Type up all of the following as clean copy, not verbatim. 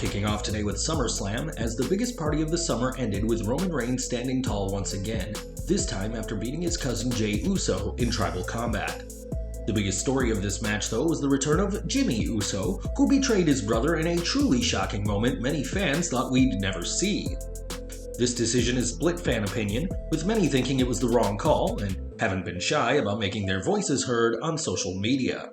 kicking off today with SummerSlam as the biggest party of the summer ended with Roman Reigns standing tall once again, this time after beating his cousin Jey Uso in Tribal Combat. The biggest story of this match, though, was the return of Jimmy Uso, who betrayed his brother in a truly shocking moment many fans thought we'd never see. This decision is split fan opinion, with many thinking it was the wrong call and haven't been shy about making their voices heard on social media.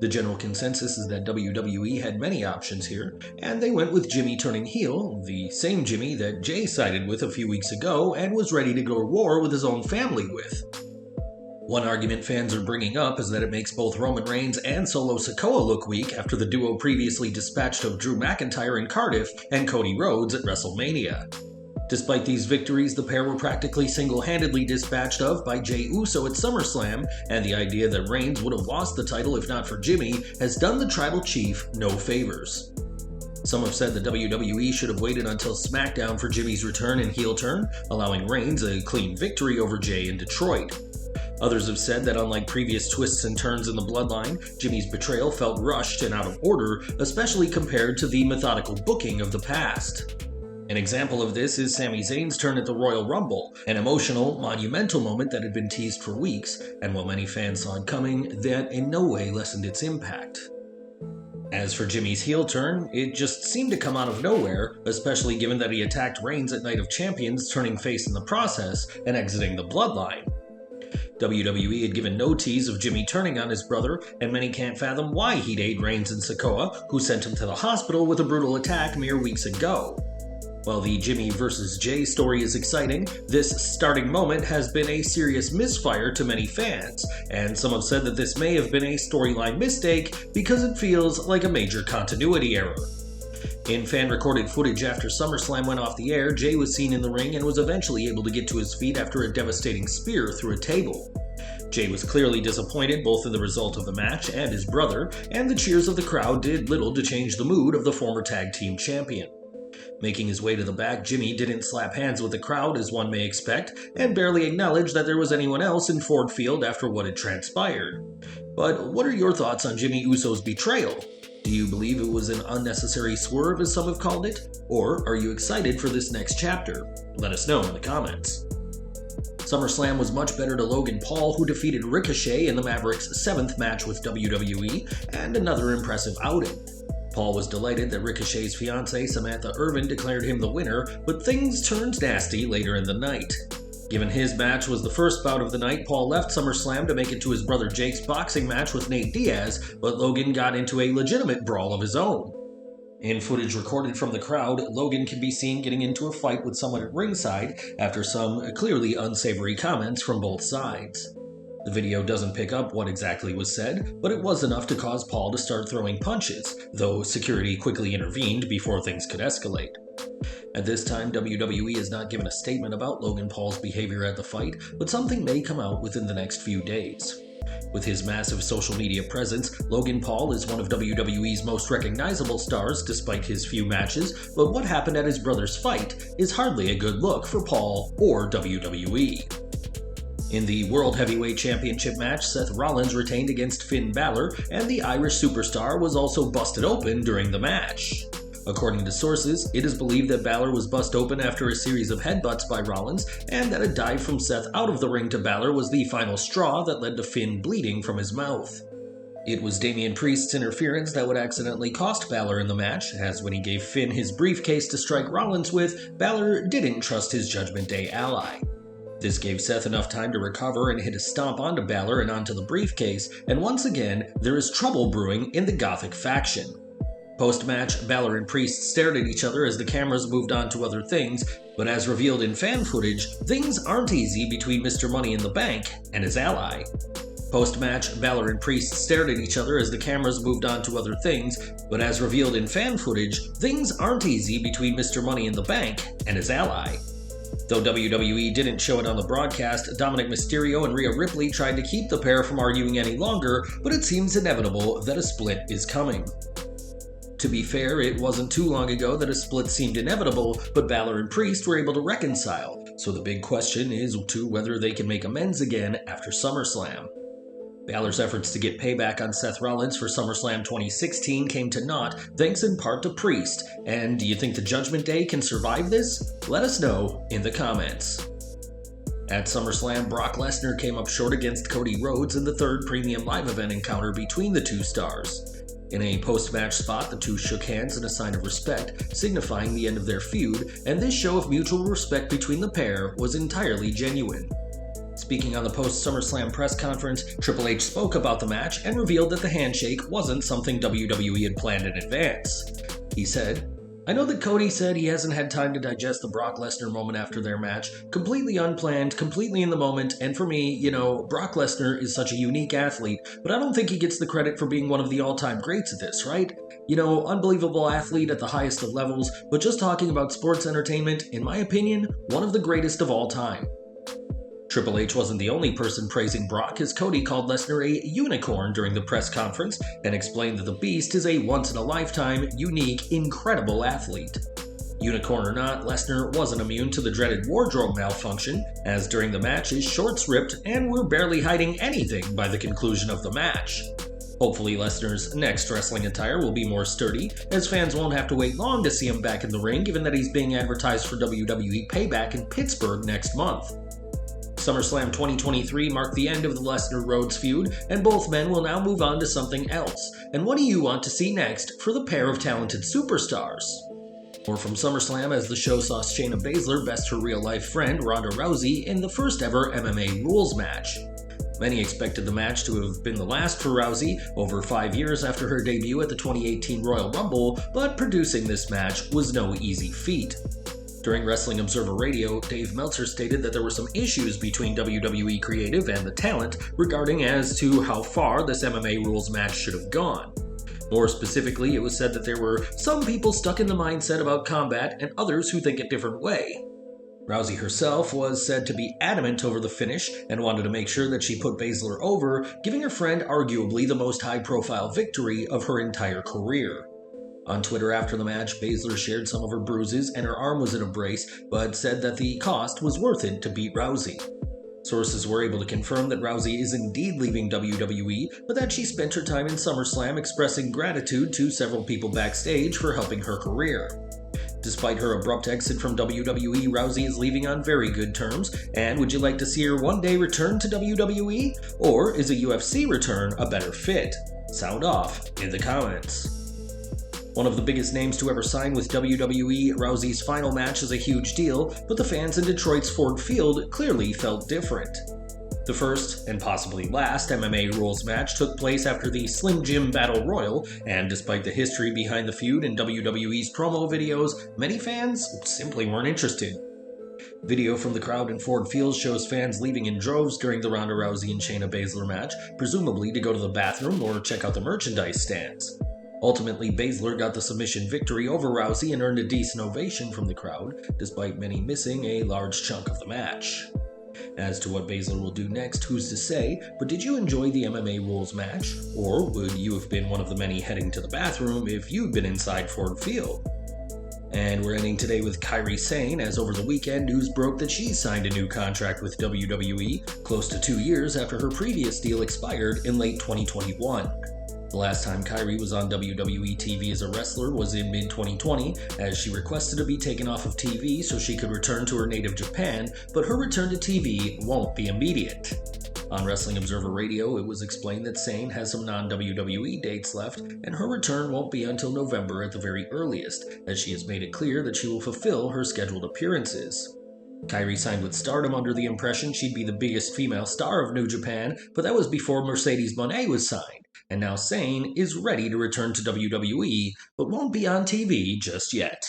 The general consensus is that WWE had many options here, and they went with Jimmy turning heel, the same Jimmy that Jey sided with a few weeks ago and was ready to go to war with his own family with. One argument fans are bringing up is that it makes both Roman Reigns and Solo Sikoa look weak after the duo previously dispatched of Drew McIntyre in Cardiff and Cody Rhodes at WrestleMania. Despite these victories, the pair were practically single-handedly dispatched of by Jey Uso at SummerSlam, and the idea that Reigns would have lost the title if not for Jimmy has done the Tribal Chief no favors. Some have said the WWE should have waited until SmackDown for Jimmy's return and heel turn, allowing Reigns a clean victory over Jey in Detroit. Others have said that unlike previous twists and turns in the bloodline, Jimmy's betrayal felt rushed and out of order, especially compared to the methodical booking of the past. An example of this is Sami Zayn's turn at the Royal Rumble, an emotional, monumental moment that had been teased for weeks, and while many fans saw it coming, that in no way lessened its impact. As for Jimmy's heel turn, it just seemed to come out of nowhere, especially given that he attacked Reigns at Night of Champions, turning face in the process and exiting the bloodline. WWE had given no tease of Jimmy turning on his brother, and many can't fathom why he'd aid Reigns and Sikoa, who sent him to the hospital with a brutal attack mere weeks ago. While the Jimmy vs. Jey story is exciting, this starting moment has been a serious misfire to many fans, and some have said that this may have been a storyline mistake because it feels like a major continuity error. In fan-recorded footage after SummerSlam went off the air, Jey was seen in the ring and was eventually able to get to his feet after a devastating spear through a table. Jey was clearly disappointed both in the result of the match and his brother, and the cheers of the crowd did little to change the mood of the former tag team champion. Making his way to the back, Jimmy didn't slap hands with the crowd as one may expect, and barely acknowledged that there was anyone else in Ford Field after what had transpired. But what are your thoughts on Jimmy Uso's betrayal? Do you believe it was an unnecessary swerve, as some have called it? Or are you excited for this next chapter? Let us know in the comments. SummerSlam was much better to Logan Paul, who defeated Ricochet in the Mavericks' 7th match with WWE, and another impressive outing. Paul was delighted that Ricochet's fiancée Samantha Irvin declared him the winner, but things turned nasty later in the night. Given his match was the first bout of the night, Paul left SummerSlam to make it to his brother Jake's boxing match with Nate Diaz, but Logan got into a legitimate brawl of his own. In footage recorded from the crowd, Logan can be seen getting into a fight with someone at ringside after some clearly unsavory comments from both sides. The video doesn't pick up what exactly was said, but it was enough to cause Paul to start throwing punches, though security quickly intervened before things could escalate. At this time, WWE has not given a statement about Logan Paul's behavior at the fight, but something may come out within the next few days. With his massive social media presence, Logan Paul is one of WWE's most recognizable stars despite his few matches, but what happened at his brother's fight is hardly a good look for Paul or WWE. In the World Heavyweight Championship match, Seth Rollins retained against Finn Balor, and the Irish superstar was also busted open during the match. According to sources, it is believed that Balor was busted open after a series of headbutts by Rollins, and that a dive from Seth out of the ring to Balor was the final straw that led to Finn bleeding from his mouth. It was Damian Priest's interference that would accidentally cost Balor in the match, as when he gave Finn his briefcase to strike Rollins with, Balor didn't trust his Judgment Day ally. This gave Seth enough time to recover and hit a stomp onto Balor and onto the briefcase, and once again, there is trouble brewing in the Gothic faction. Post-match, Balor and Priest stared at each other as the cameras moved on to other things, but as revealed in fan footage, things aren't easy between Mr. Money in the Bank and his ally. Post-match, Balor and Priest stared at each other as the cameras moved on to other things, but as revealed in fan footage, things aren't easy between Mr. Money in the Bank and his ally. Though WWE didn't show it on the broadcast, Dominic Mysterio and Rhea Ripley tried to keep the pair from arguing any longer, but it seems inevitable that a split is coming. To be fair, it wasn't too long ago that a split seemed inevitable, but Balor and Priest were able to reconcile, so the big question is to whether they can make amends again after SummerSlam. Balor's efforts to get payback on Seth Rollins for SummerSlam 2016 came to naught thanks in part to Priest. And do you think the Judgment Day can survive this? Let us know in the comments. At SummerSlam, Brock Lesnar came up short against Cody Rhodes in the third premium live event encounter between the two stars. In a post-match spot, the two shook hands in a sign of respect, signifying the end of their feud, and this show of mutual respect between the pair was entirely genuine. Speaking on the post-SummerSlam press conference, Triple H spoke about the match and revealed that the handshake wasn't something WWE had planned in advance. He said, "I know that Cody said he hasn't had time to digest the Brock Lesnar moment after their match. Completely unplanned, completely in the moment, and for me, Brock Lesnar is such a unique athlete, but I don't think he gets the credit for being one of the all-time greats at this, right? Unbelievable athlete at the highest of levels, but just talking about sports entertainment, in my opinion, one of the greatest of all time." Triple H wasn't the only person praising Brock, as Cody called Lesnar a unicorn during the press conference and explained that the Beast is a once-in-a-lifetime, unique, incredible athlete. Unicorn or not, Lesnar wasn't immune to the dreaded wardrobe malfunction, as during the match his shorts ripped and were barely hiding anything by the conclusion of the match. Hopefully Lesnar's next wrestling attire will be more sturdy, as fans won't have to wait long to see him back in the ring given that he's being advertised for WWE Payback in Pittsburgh next month. SummerSlam 2023 marked the end of the Lesnar-Rhodes feud, and both men will now move on to something else. And what do you want to see next for the pair of talented superstars? More from SummerSlam, as the show saw Shayna Baszler best her real-life friend Ronda Rousey in the first ever MMA rules match. Many expected the match to have been the last for Rousey, over 5 years after her debut at the 2018 Royal Rumble, but producing this match was no easy feat. During Wrestling Observer Radio, Dave Meltzer stated that there were some issues between WWE creative and the talent regarding as to how far this MMA rules match should have gone. More specifically, it was said that there were some people stuck in the mindset about combat and others who think a different way. Rousey herself was said to be adamant over the finish and wanted to make sure that she put Baszler over, giving her friend arguably the most high-profile victory of her entire career. On Twitter after the match, Baszler shared some of her bruises and her arm was in a brace, but said that the cost was worth it to beat Rousey. Sources were able to confirm that Rousey is indeed leaving WWE, but that she spent her time in SummerSlam expressing gratitude to several people backstage for helping her career. Despite her abrupt exit from WWE, Rousey is leaving on very good terms, and would you like to see her one day return to WWE? Or is a UFC return a better fit? Sound off in the comments. One of the biggest names to ever sign with WWE, Rousey's final match is a huge deal, but the fans in Detroit's Ford Field clearly felt different. The first, and possibly last, MMA rules match took place after the Slim Jim Battle Royal, and despite the history behind the feud in WWE's promo videos, many fans simply weren't interested. Video from the crowd in Ford Field shows fans leaving in droves during the Ronda Rousey and Shayna Baszler match, presumably to go to the bathroom or check out the merchandise stands. Ultimately, Baszler got the submission victory over Rousey and earned a decent ovation from the crowd, despite many missing a large chunk of the match. As to what Baszler will do next, who's to say, but did you enjoy the MMA rules match? Or would you have been one of the many heading to the bathroom if you'd been inside Ford Field? And we're ending today with Kairi Sane, as over the weekend news broke that she signed a new contract with WWE, close to 2 years after her previous deal expired in late 2021. The last time Kairi was on WWE TV as a wrestler was in mid-2020, as she requested to be taken off of TV so she could return to her native Japan, but her return to TV won't be immediate. On Wrestling Observer Radio, it was explained that Sane has some non-WWE dates left, and her return won't be until November at the very earliest, as she has made it clear that she will fulfill her scheduled appearances. Kairi signed with Stardom under the impression she'd be the biggest female star of New Japan, but that was before Mercedes Moné was signed. And now Sane is ready to return to WWE, but won't be on TV just yet.